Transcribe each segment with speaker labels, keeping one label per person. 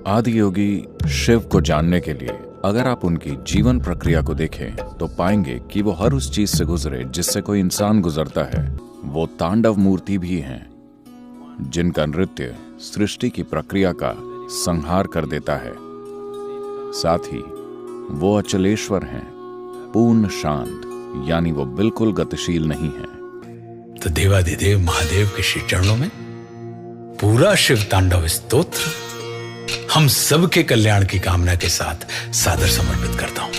Speaker 1: आदि योगी शिव को जानने के लिए अगर आप उनकी जीवन प्रक्रिया को देखें तो पाएंगे कि वो हर उस चीज से गुजरे जिससे कोई इंसान गुजरता है। वो तांडव मूर्ति भी हैं जिनका नृत्य सृष्टि की प्रक्रिया का संहार कर देता है। साथ ही वो अचलेश्वर हैं, पूर्ण शांत, यानी वो बिल्कुल गतिशील नहीं है।
Speaker 2: तो देवाधिदेव महादेव के श्री चरणों में पूरा शिव तांडव स्तोत्र हम सबके कल्याण की कामना के साथ सादर समर्पित करता हूं।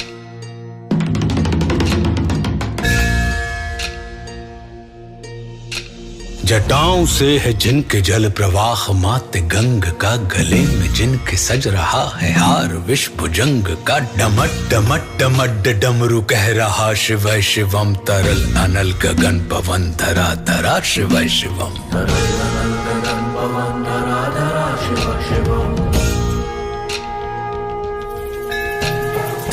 Speaker 2: जटाओं से है जिनके जल प्रवाह माते गंग का, गले में जिनके सज रहा है हार विष भुजंग का, डमट डमट डमट डमरू कह रहा शिव शिवम, तरल अनल गगन पवन धरा धरा शिव शिवम, तरल अनल गगन पवन धरा धरा शिव शिवम।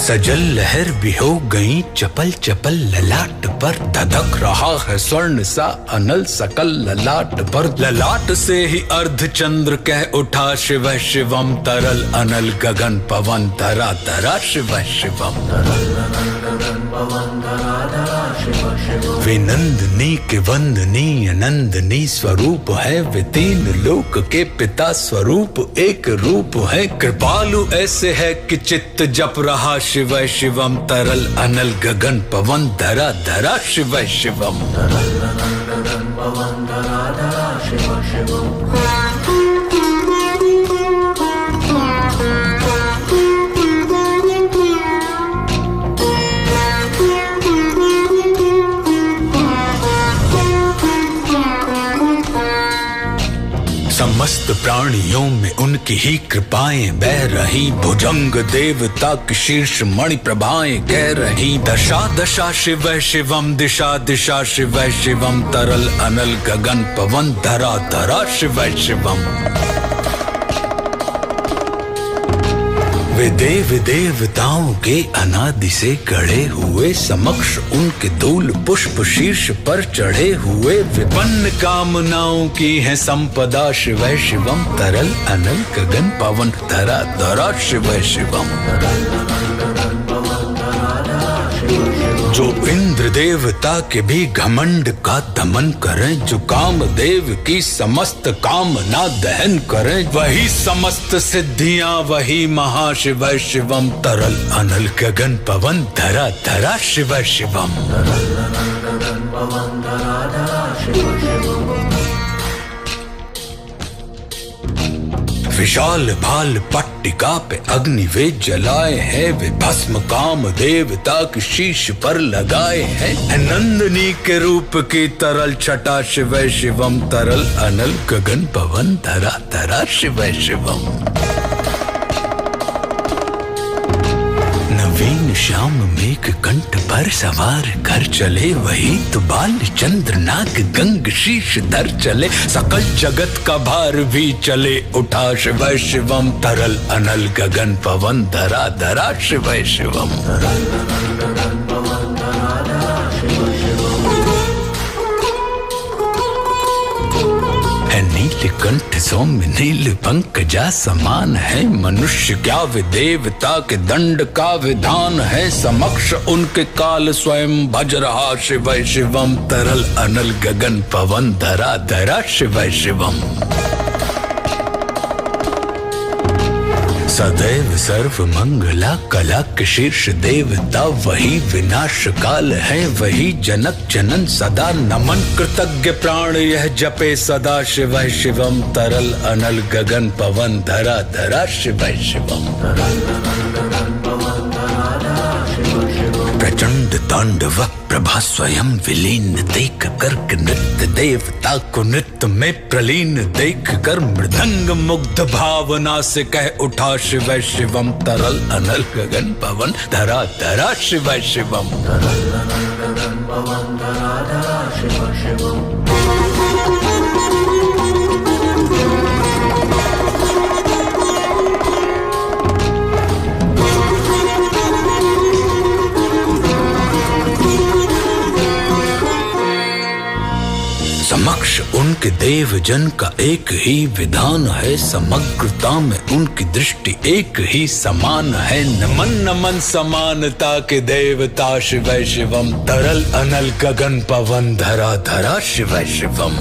Speaker 2: सजल लहर भी हो गई चपल चपल ललाट पर, धधक रहा है स्वर्ण सा अनल सकल ललाट पर, ललाट से ही अर्ध चंद्र कह उठा शिव शिवम, तरल अनल गगन पवन धरा धरा शिव शिवम, तरल अनल गगन पवन धरा धरा शिव शिवम। वे नंदनी के वंदनी अनंदनी स्वरूप है, वे तीन लोक के पिता स्वरूप एक रूप है, कृपालु ऐसे है कि चित्त जप रहा शिव शिवम, तरल अनल गगन पवन धरा धरा शिव शिवम, तरल अनल गगन पवन धरा धरा शिव शिवम। समस्त प्राणियों में उनकी ही कृपाएं बह रही, भुजंग देवता की शीर्ष मणि प्रभाएं कह रही, दशा दशा शिव शिवम, दिशा दिशा शिव शिवम, तरल अनल गगन पवन धरा धरा शिव शिवम। वे देव देवताओं के अनादि से गढ़े हुए, समक्ष उनके धूल पुष्प शीर्ष पर चढ़े हुए, विपन्न कामनाओं की है संपदा शिव शिवम, तरल अनल गगन पवन धरा धरा शिव शिवम, तरल अनल गगन पवन धरा धरा शिव शिवम। जो इंद्र देवता के भी घमंड का दमन करें, जो कामदेव की समस्त कामना दहन करें, वही समस्त सिद्धियां वही महाशिव शिवम, तरल अनल गगन पवन धरा धरा शिव शिवम, तरल अनल गगन पवन धरा धरा शिव शिवम। विशाल भाल पट्टिका पे अग्नि वे जलाए हैं, वे भस्म काम देवता की शीश पर लगाए हैं, नंदनी के रूप की तरल छटा शिव शिवम, तरल अनल गगन पवन धरा धरा शिव शिवम। नवीन श्याम मेघ कंठ पर सवार कर चले, वही तो बाल चंद्र नाग गंग शीश धर चले, सकल जगत का भार भी चले उठा शिव शिवम, तरल अनल गगन पवन धरा धरा शिव शिवम, तरल अनल गगन पवन धरा धरा शिव शिवम। है नीलकंठ सौम्य नील पंकजा समान है, मनुष्य क्या वे देवता के दंड का विधान है, समक्ष उनके काल स्वयं भज रहा शिव शिवम, तरल अनल गगन पवन धरा धरा शिव शिवम। सदैव सर्व मंगला कला के शीर्ष देवता, वही विनाश काल है वही जनक जनन सदा, नमन कृतज्ञ प्राण यह जपे सदा शिव शिवम, तरल अनल गगन पवन धरा धरा शिव शिवम, तरल अनल गगन पवन धरा धरा शिव शिवम। प्रचंड तांडव प्रभा स्वयं विलीन देख कर नृत्य देवता को नृत्य में प्रलीन देख कर, मृदंग मुग्ध भावना से कह उठा शिव शिवम, तरल अनल गगन पवन धरा धरा शिव शिवम, तरल अनल गगन पवन धरा धरा शिव शिवम। समक्ष उन उनके देव जन का एक ही विधान है, समग्रता में उनकी दृष्टि एक ही समान है। नमन नमन समानता के देवता शिव शिवम, तरल अनल गगन पवन धरा धरा शिव शिवम।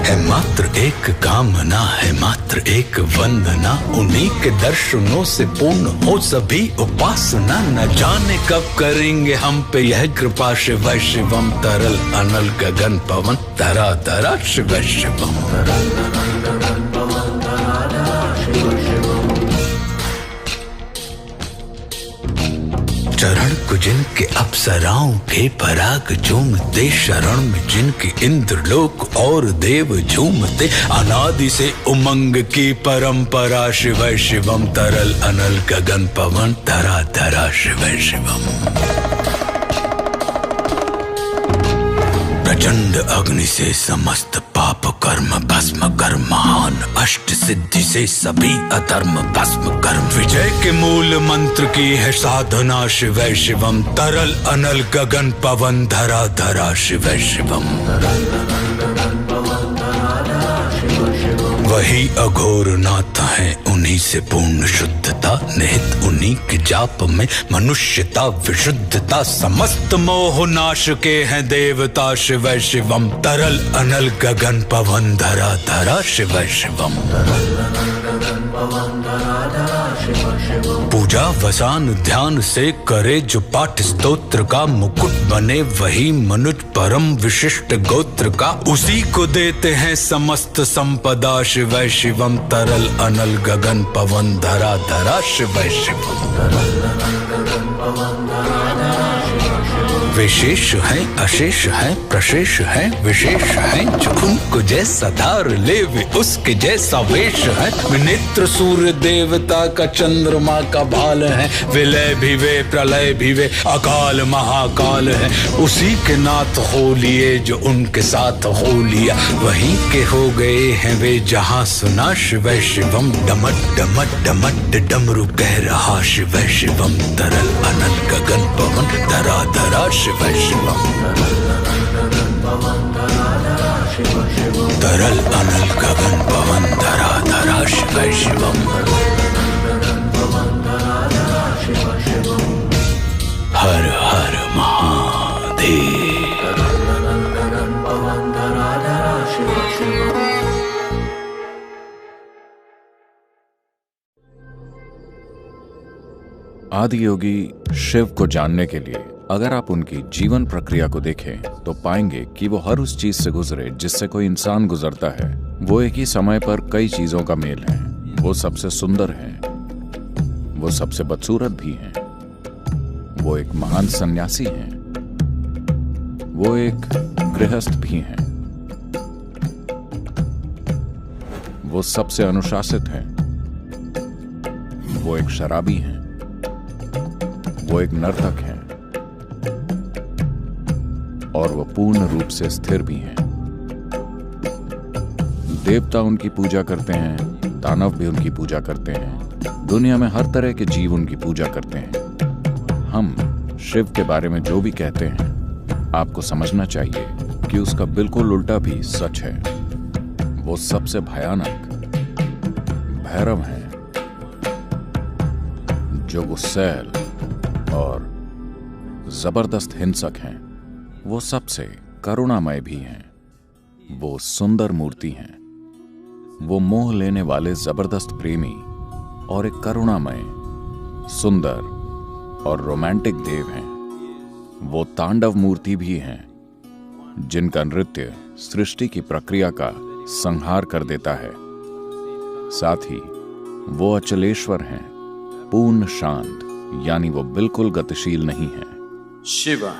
Speaker 2: है मात्र एक कामना, है मात्र एक वंदना, उन्हीं के दर्शनों से पूर्ण हो सभी उपासना। न जाने कब करेंगे हम पे यह कृपा शिव शिवम, तरल अनल गगन पवन धरा धरा शिव शिवम। चरण को जिनके अप्सराओं के पराग झूमते, शरण में जिनके इंद्रलोक और देव झूमते, अनादि से उमंग की परंपरा शिव शिवम, तरल अनल गगन पवन धरा धरा शिव शिवम। प्रचंड अग्नि से समस्त पाप कर्म भस्म कर, महान अष्ट सिद्धि से सभी अधर्म भस्म कर, विजय के मूल मंत्र की है साधना शिव शिवम, तरल अनल गगन पवन धरा धरा शिव शिवम। वही अघोर नाथ है, उन्हीं से पूर्ण शुद्धता, निहित उन्हीं के जाप में मनुष्यता विशुद्धता, समस्त मोह नाश के हैं देवता शिव शिवम, तरल अनल गगन पवन धरा धरा शिव शिवम। पूजा वसान ध्यान से करे जो पाठ स्तोत्र का, मुकुट बने वही मनुज परम विशिष्ट गोत्र का, उसी को देते हैं समस्त संपदा शिव शिवम, तरल अनल गगन पवन धरा धरा शिव शिवम। विशेष है अशेष है प्रशेष है विशेष है, जो उनको जैसा धार ले वे उसके जैसा वेश है। नेत्र सूर्य देवता का चंद्रमा का भाल है, विलय भी वे प्रलय भी वे अकाल महाकाल है। उसी के नाथ हो लिए जो उनके साथ हो लिया, वहीं के हो गए हैं वे जहां सुना शिव शिवम, डमट डमट डमट डमरू कह रहा शिव शिवम, तरल अनल गगन पवन धरा धरा शिव शिवम। तरल अनल गगन पवन धरा धरा शिव शिवम। हर हर महादेव।
Speaker 1: आदि योगी शिव को जानने के लिए अगर आप उनकी जीवन प्रक्रिया को देखें तो पाएंगे कि वो हर उस चीज से गुजरे जिससे कोई इंसान गुजरता है। वो एक ही समय पर कई चीजों का मेल है। वो सबसे सुंदर हैं, वो सबसे बदसूरत भी हैं, वो एक महान सन्यासी हैं, वो एक गृहस्थ भी हैं, वो सबसे अनुशासित हैं, वो एक शराबी हैं, वो एक नर्तक हैं और वो पूर्ण रूप से स्थिर भी हैं। देवता उनकी पूजा करते हैं, दानव भी उनकी पूजा करते हैं, दुनिया में हर तरह के जीव उनकी पूजा करते हैं। हम शिव के बारे में जो भी कहते हैं आपको समझना चाहिए कि उसका बिल्कुल उल्टा भी सच है। वो सबसे भयानक भैरव हैं, जो गुस्सैल और जबरदस्त हिंसक हैं। वो सबसे करुणामय भी हैं। वो सुंदर मूर्ति हैं। वो मोह लेने वाले जबरदस्त प्रेमी और एक करुणामय, सुंदर और रोमांटिक देव हैं। वो तांडव मूर्ति भी हैं, जिनका नृत्य सृष्टि की प्रक्रिया का संहार कर देता है। साथ ही वो अचलेश्वर हैं, पूर्ण शांत, यानी वो बिल्कुल गतिशील नहीं है।
Speaker 3: Shiva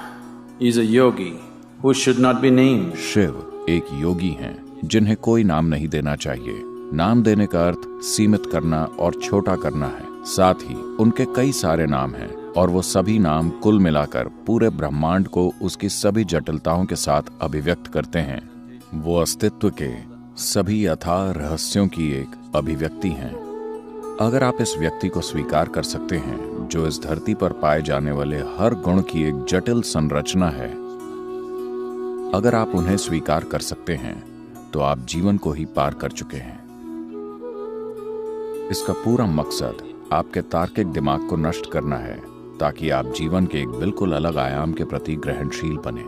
Speaker 3: is a yogi who should not be named.
Speaker 1: Shiv एक योगी हैं जिन्हें कोई नाम नहीं देना चाहिए। नाम देने का अर्थ सीमित करना और छोटा करना है। साथ ही उनके कई सारे नाम हैं और वो सभी नाम कुल मिलाकर पूरे ब्रह्मांड को उसकी सभी जटिलताओं के साथ अभिव्यक्त करते हैं। वो अस्तित्व के सभी अथाह रहस्यों की एक अभिव्यक्ति हैं। अगर आप इस व्यक्ति को स्वीकार कर सकते हैं जो इस धरती पर पाए जाने वाले हर गुण की एक जटिल संरचना है, अगर आप उन्हें स्वीकार कर सकते हैं तो आप जीवन को ही पार कर चुके हैं। इसका पूरा मकसद आपके तार्किक दिमाग को नष्ट करना है ताकि आप जीवन के एक बिल्कुल अलग आयाम के प्रति ग्रहणशील बने।